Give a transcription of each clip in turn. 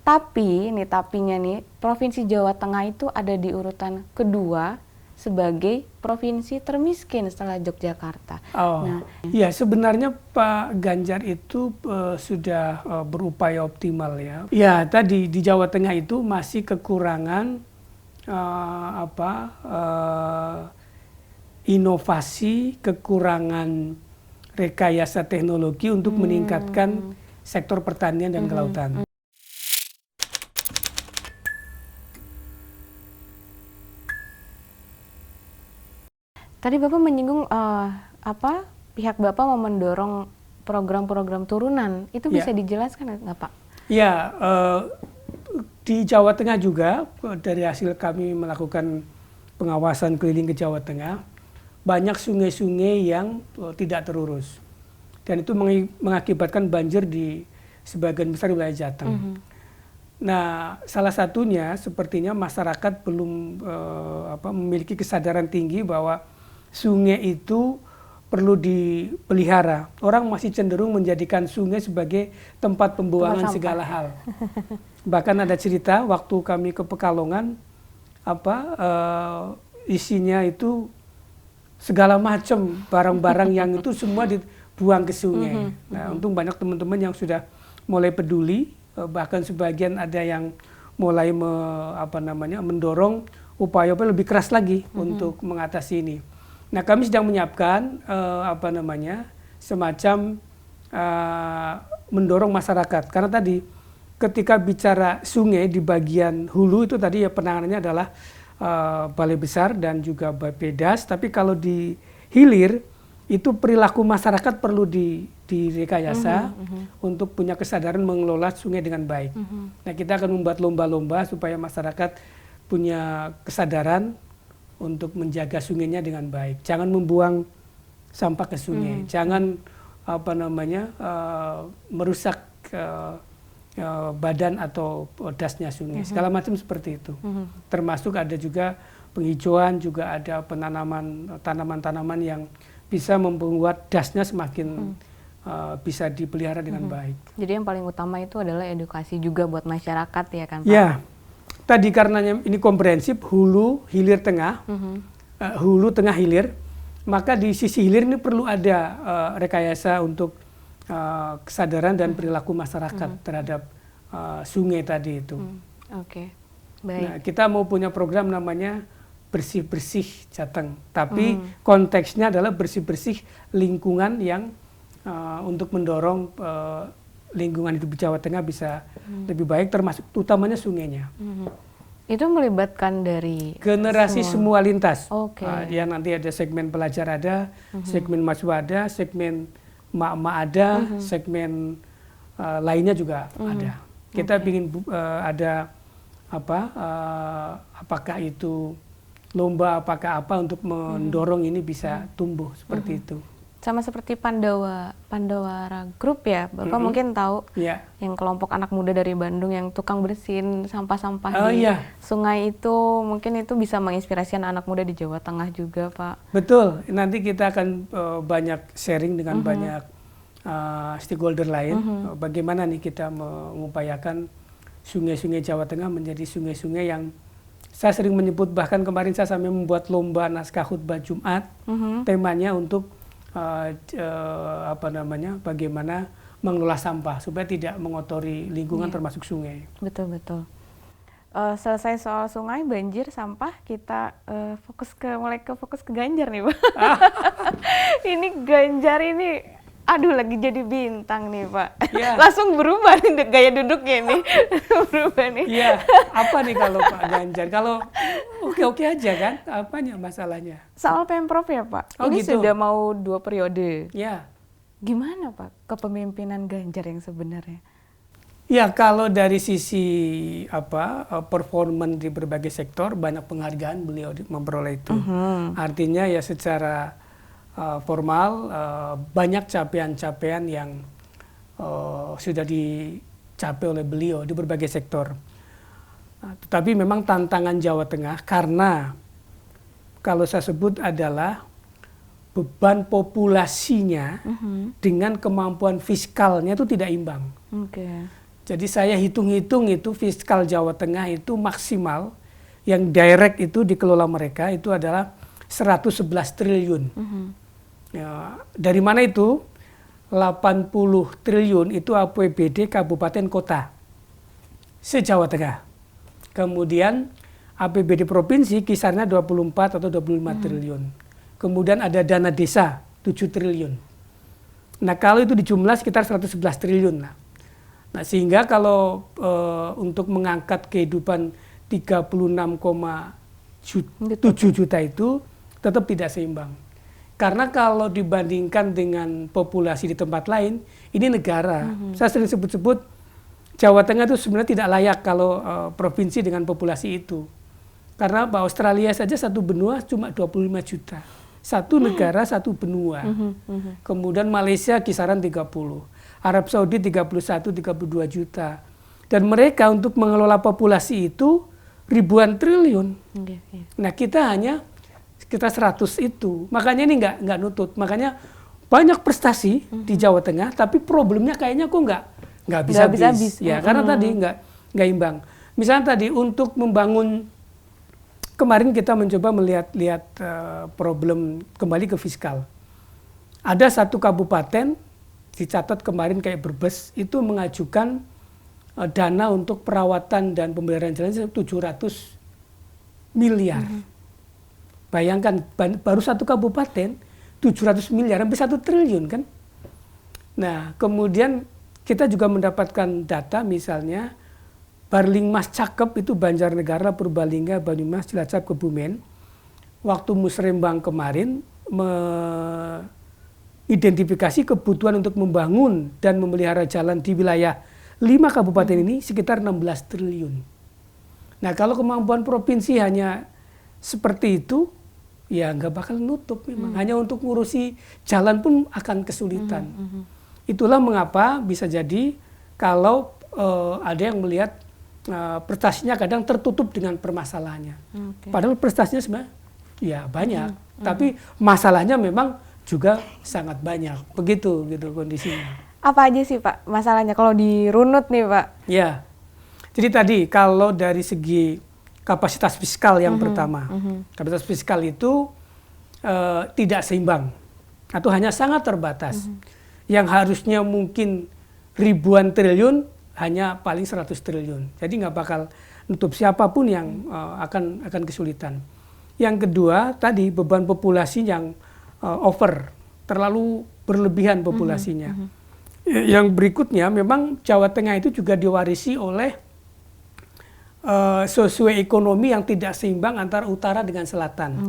Tapi nih tapinya nih, Provinsi Jawa Tengah itu ada di urutan kedua sebagai provinsi termiskin setelah Yogyakarta. Oh, Nah, ya sebenarnya Pak Ganjar itu sudah berupaya optimal ya. Ya tadi di Jawa Tengah itu masih kekurangan inovasi, kekurangan rekayasa teknologi untuk meningkatkan sektor pertanian dan kelautan. tadi Bapak menyinggung pihak Bapak mau mendorong program-program turunan. Itu bisa dijelaskan nggak Pak? Ya, di Jawa Tengah juga dari hasil kami melakukan pengawasan keliling ke Jawa Tengah, banyak sungai-sungai yang tidak terurus. Dan itu mengakibatkan banjir di sebagian besar wilayah Jateng. Nah, salah satunya sepertinya masyarakat belum memiliki kesadaran tinggi bahwa sungai itu perlu dipelihara. Orang masih cenderung menjadikan sungai sebagai tempat pembuangan segala hal. Bahkan ada cerita waktu kami ke Pekalongan, isinya itu segala macam barang-barang yang itu semua dibuang ke sungai. Nah, untung banyak teman-teman yang sudah mulai peduli, bahkan sebagian ada yang mulai mendorong upaya-upaya lebih keras lagi untuk mengatasi ini. Nah, kami sedang menyiapkan semacam mendorong masyarakat, karena tadi ketika bicara sungai di bagian hulu itu tadi ya penanganannya adalah Balai Besar dan juga Bappedas, tapi kalau di hilir itu perilaku masyarakat perlu direkayasa untuk punya kesadaran mengelola sungai dengan baik. Nah, kita akan membuat lomba-lomba supaya masyarakat punya kesadaran untuk menjaga sungainya dengan baik. Jangan membuang sampah ke sungai, jangan merusak badan atau dasnya sungai. Segala macam seperti itu. Termasuk ada juga penghijauan, juga ada penanaman tanaman-tanaman yang bisa membuat dasnya semakin bisa dipelihara dengan baik. Jadi yang paling utama itu adalah edukasi juga buat masyarakat ya kan Pak? Ya, tadi karenanya ini komprehensif, hulu, hilir, tengah, hulu, tengah, hilir, maka di sisi hilir ini perlu ada rekayasa untuk kesadaran dan perilaku masyarakat terhadap sungai tadi itu. Oke, baik. Nah, kita mau punya program namanya bersih-bersih Jateng, tapi konteksnya adalah bersih-bersih lingkungan yang untuk mendorong lingkungan hidup di Jawa Tengah bisa lebih baik, termasuk utamanya sungainya. Itu melibatkan dari generasi semua lintas. Oke. Ya nanti ada segmen pelajar ada, segmen mahasiswa ada, segmen emak-emak ada, segmen lainnya juga ada. Kita ingin ada apakah itu lomba, apakah apa untuk mendorong ini bisa tumbuh seperti itu. Sama seperti Pandawara Group ya, Bapak mungkin tahu yang kelompok anak muda dari Bandung yang tukang bersihin sampah-sampah di sungai itu, mungkin itu bisa menginspirasi anak muda di Jawa Tengah juga Pak. Betul, nanti kita akan banyak sharing dengan banyak stakeholder lain, bagaimana nih kita mengupayakan sungai-sungai Jawa Tengah menjadi sungai-sungai yang saya sering menyebut, bahkan kemarin saya sampai membuat lomba naskah khutbah Jumat, temanya untuk bagaimana mengelola sampah supaya tidak mengotori lingkungan termasuk sungai. Betul. Selesai soal sungai, banjir, sampah, kita mulai fokus ke Ganjar nih Pak. Ini Ganjar ini, aduh lagi jadi bintang nih Pak. Langsung berubah nih gaya duduknya nih. Berubah nih. Iya, apa nih kalau Pak Ganjar? Kalau oke-oke aja kan, apanya masalahnya? Soal Pemprov ya Pak, ini gitu. Sudah mau 2 periode. Ya. Gimana Pak kepemimpinan Ganjar yang sebenarnya? Ya, kalau dari sisi performan di berbagai sektor, banyak penghargaan beliau memperoleh itu. Artinya ya secara formal banyak capaian-capaian yang sudah dicapai oleh beliau di berbagai sektor. Tetapi memang tantangan Jawa Tengah karena kalau saya sebut adalah beban populasinya dengan kemampuan fiskalnya itu tidak imbang. Jadi saya hitung-hitung itu fiskal Jawa Tengah itu maksimal yang direct itu dikelola mereka itu adalah 111 triliun. Ya, dari mana itu? 80 triliun itu APBD kabupaten kota se-Jawa Tengah. Kemudian APBD provinsi kisarnya 24 atau 25 triliun. Kemudian ada dana desa 7 triliun. Nah, kalau itu dijumlah sekitar 111 triliun lah. Nah, sehingga kalau untuk mengangkat kehidupan 36,7 juta itu tetap tidak seimbang. Karena kalau dibandingkan dengan populasi di tempat lain, ini negara. Saya sering sebut-sebut Jawa Tengah itu sebenarnya tidak layak kalau provinsi dengan populasi itu. Karena Australia saja satu benua cuma 25 juta. Satu negara, satu benua. Kemudian Malaysia kisaran 30. Arab Saudi 31, 32 juta. Dan mereka untuk mengelola populasi itu ribuan triliun. Nah, kita hanya sekitar 100 itu. Makanya ini nggak nutut. Makanya banyak prestasi di Jawa Tengah, tapi problemnya kayaknya kok nggak bisa habis. Ya, karena tadi nggak imbang. Misalnya tadi untuk membangun, kemarin kita mencoba melihat problem kembali ke fiskal. Ada satu kabupaten dicatat kemarin kayak Brebes itu mengajukan dana untuk perawatan dan pemeliharaan jalan 700 miliar. Bayangkan baru satu kabupaten 700 miliar, hampir 1 triliun kan. Nah, kemudian kita juga mendapatkan data misalnya Barlingmas Cakep itu Banjarnegara, Purbalingga, Banyumas, Cilacap, Kebumen. Waktu Musrembang kemarin identifikasi kebutuhan untuk membangun dan memelihara jalan di wilayah 5 kabupaten ini sekitar 16 triliun. Nah, kalau kemampuan provinsi hanya seperti itu, ya nggak bakal nutup memang. Hanya untuk ngurusi jalan pun akan kesulitan. Itulah mengapa bisa jadi kalau ada yang melihat prestasinya kadang tertutup dengan permasalahannya. Padahal prestasinya sebenarnya ya banyak, tapi masalahnya memang juga sangat banyak. Begitu gitu kondisinya. Apa aja sih Pak masalahnya kalau dirunut nih Pak? Ya, jadi tadi kalau dari segi kapasitas fiskal yang pertama, kapasitas fiskal itu tidak seimbang atau hanya sangat terbatas. Yang harusnya mungkin ribuan triliun hanya paling 100 triliun. Jadi nggak bakal nutup siapapun yang akan kesulitan. Yang kedua tadi beban populasi yang over, terlalu berlebihan populasinya. Yang berikutnya memang Jawa Tengah itu juga diwarisi oleh sosioekonomi yang tidak seimbang antara utara dengan selatan.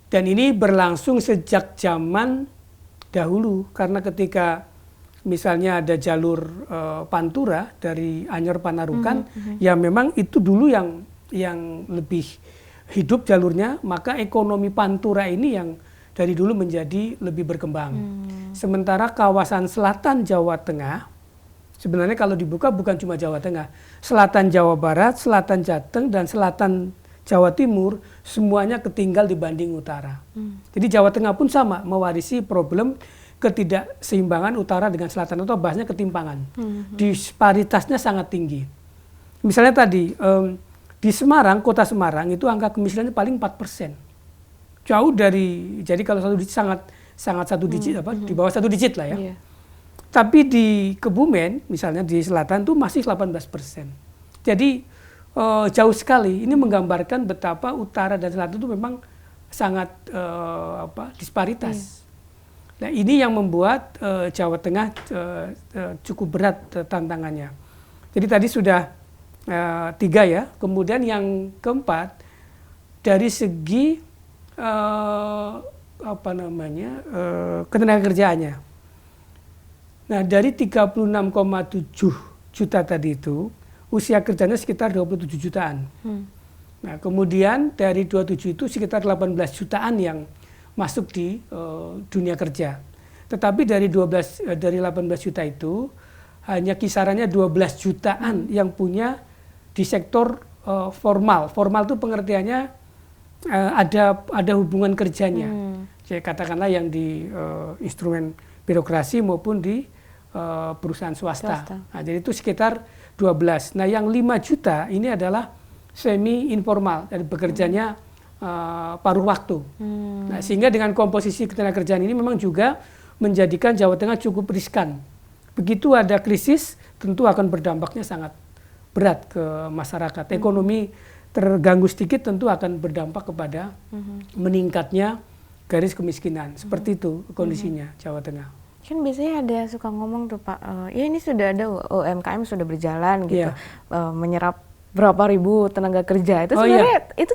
Dan ini berlangsung sejak zaman dahulu, karena ketika misalnya ada jalur Pantura dari Anyer Panarukan, ya memang itu dulu yang lebih hidup jalurnya, maka ekonomi Pantura ini yang dari dulu menjadi lebih berkembang. Sementara kawasan selatan Jawa Tengah, sebenarnya kalau dibuka bukan cuma Jawa Tengah, selatan Jawa Barat, selatan Jateng, dan selatan Jawa Timur, semuanya ketinggal dibanding utara. Jadi Jawa Tengah pun sama, mewarisi problem ketidakseimbangan utara dengan selatan, atau bahasanya ketimpangan. Disparitasnya sangat tinggi. Misalnya tadi, di Semarang, kota Semarang, itu angka kemiskinannya paling 4%. Jauh dari, jadi kalau satu digit sangat satu digit, di bawah satu digit lah ya. Tapi di Kebumen, misalnya di selatan itu masih 18%. Jadi jauh sekali. Ini menggambarkan betapa utara dan selatan itu memang sangat disparitas. Nah, ini yang membuat Jawa Tengah cukup berat tantangannya. Jadi tadi sudah 3 ya. Kemudian yang keempat, dari segi ketenagakerjaannya. Nah, dari 36,7 juta tadi itu, usia kerjanya sekitar 27 jutaan. Nah, kemudian dari 27 itu sekitar 18 jutaan yang masuk di dunia kerja. Tetapi dari 18 juta itu hanya kisarannya 12 jutaan yang punya di sektor formal. Formal itu pengertiannya ada hubungan kerjanya. Jadi katakanlah yang di instrumen birokrasi maupun di perusahaan swasta. Swasta. Nah, jadi itu sekitar 12. Nah, yang 5 juta ini adalah semi informal, jadi bekerjanya paruh waktu. Nah, sehingga dengan komposisi ketenagakerjaan ini memang juga menjadikan Jawa Tengah cukup riskan. Begitu ada krisis, tentu akan berdampaknya sangat berat ke masyarakat. Ekonomi terganggu sedikit tentu akan berdampak kepada meningkatnya garis kemiskinan. Seperti itu kondisinya Jawa Tengah. Kan biasanya ada suka ngomong tuh Pak, ya ini sudah ada UMKM sudah berjalan gitu, menyerap berapa ribu tenaga kerja. Itu sebenarnya itu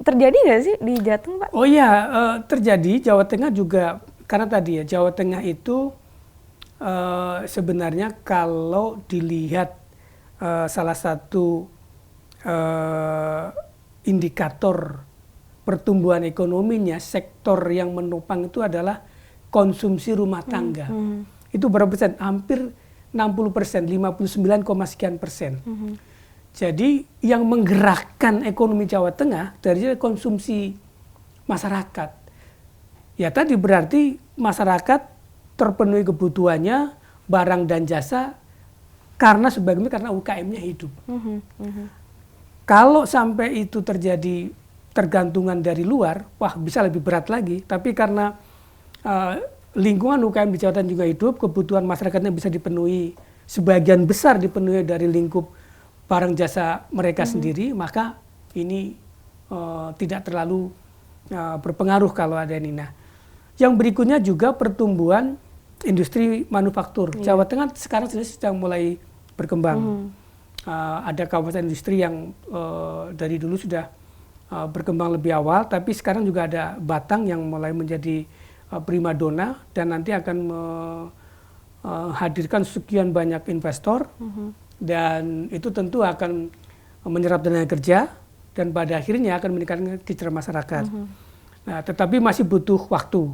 terjadi nggak sih di Jateng, Pak? Oh iya, terjadi. Jawa Tengah juga, karena tadi ya, Jawa Tengah itu sebenarnya kalau dilihat salah satu indikator pertumbuhan ekonominya, sektor yang menopang itu adalah konsumsi rumah tangga. Itu berapa persen? Hampir 60%, 59, sekian persen. Jadi yang menggerakkan ekonomi Jawa Tengah dari konsumsi masyarakat. Ya tadi berarti masyarakat terpenuhi kebutuhannya, barang dan jasa, karena sebagaimana karena UKM-nya hidup. Kalau sampai itu terjadi tergantungan dari luar, wah bisa lebih berat lagi. Tapi karena lingkungan UKM di Jawa Tengah juga hidup, kebutuhan masyarakatnya bisa dipenuhi, sebagian besar dipenuhi dari lingkup barang jasa mereka sendiri, maka ini tidak terlalu berpengaruh kalau ada ini. Nah, yang berikutnya juga pertumbuhan industri manufaktur. Jawa Tengah sekarang sedang mulai berkembang. Ada kawasan industri yang dari dulu sudah berkembang lebih awal, tapi sekarang juga ada Batang yang mulai menjadi primadona dan nanti akan menghadirkan sekian banyak investor. Dan itu tentu akan menyerap tenaga kerja dan pada akhirnya akan meningkatkan kesejahteraan masyarakat. Nah, tetapi masih butuh waktu.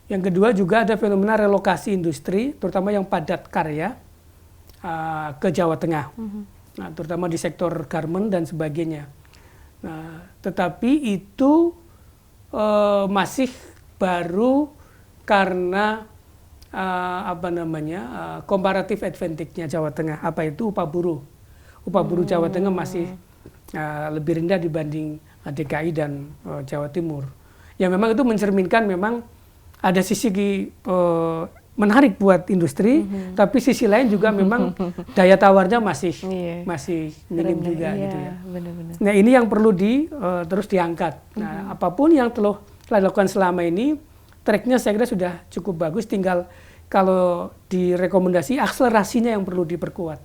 Yang kedua juga ada fenomena relokasi industri, terutama yang padat karya ke Jawa Tengah. Nah, terutama di sektor garment dan sebagainya. Nah, tetapi itu masih baru karena comparative advantage-nya Jawa Tengah. Apa itu upah buruh? Upah buruh Jawa Tengah masih lebih rendah dibanding DKI dan Jawa Timur. Ya memang itu mencerminkan memang ada sisi menarik buat industri, tapi sisi lain juga memang daya tawarnya masih minim juga gitu ya. Benar-benar. Nah ini yang perlu terus diangkat. Nah apapun yang telah dilakukan selama ini, tracknya saya kira sudah cukup bagus, tinggal kalau direkomendasi akselerasinya yang perlu diperkuat.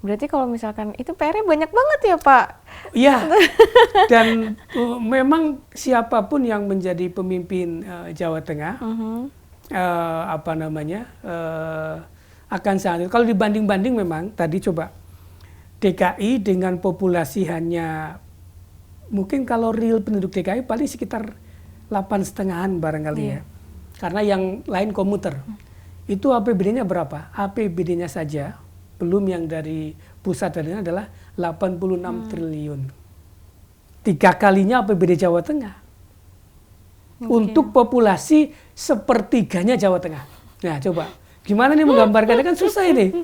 Berarti kalau misalkan itu PR-nya banyak banget ya Pak? Iya, dan memang siapapun yang menjadi pemimpin Jawa Tengah, akan sangat. Kalau dibanding-banding memang tadi coba DKI dengan populasi hanya mungkin kalau real penduduk DKI paling sekitar 8,5-an barangkali ya. Karena yang lain komuter. Itu APBD-nya berapa? APBD-nya saja, belum yang dari pusat dan ini adalah 86 triliun. 3 kalinya APBD Jawa Tengah. Untuk populasi sepertiganya Jawa Tengah. Nah coba, gimana nih menggambarkannya, kan susah ini.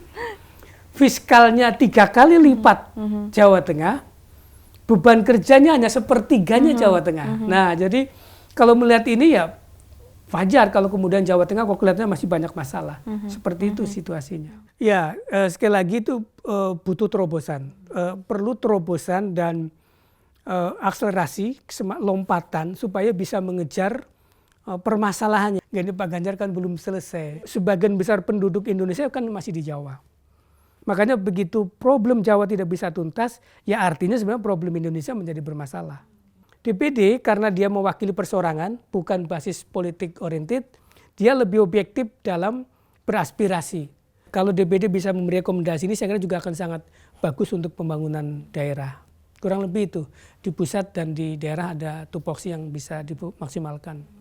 Fiskalnya 3 kali lipat Jawa Tengah, beban kerjanya hanya sepertiganya Jawa Tengah. Nah jadi kalau melihat ini ya wajar kalau kemudian Jawa Tengah kok kelihatannya masih banyak masalah. Seperti itu situasinya. Ya sekali lagi itu butuh terobosan. Perlu terobosan dan akselerasi, lompatan supaya bisa mengejar permasalahannya. Jadi Pak Ganjar kan belum selesai. Sebagian besar penduduk Indonesia kan masih di Jawa. Makanya begitu problem Jawa tidak bisa tuntas, ya artinya sebenarnya problem Indonesia menjadi bermasalah. DPD karena dia mewakili perseorangan, bukan basis politik oriented, dia lebih objektif dalam beraspirasi. Kalau DPD bisa memberi rekomendasi ini, saya kira juga akan sangat bagus untuk pembangunan daerah. Kurang lebih itu, di pusat dan di daerah ada tupoksi yang bisa dimaksimalkan.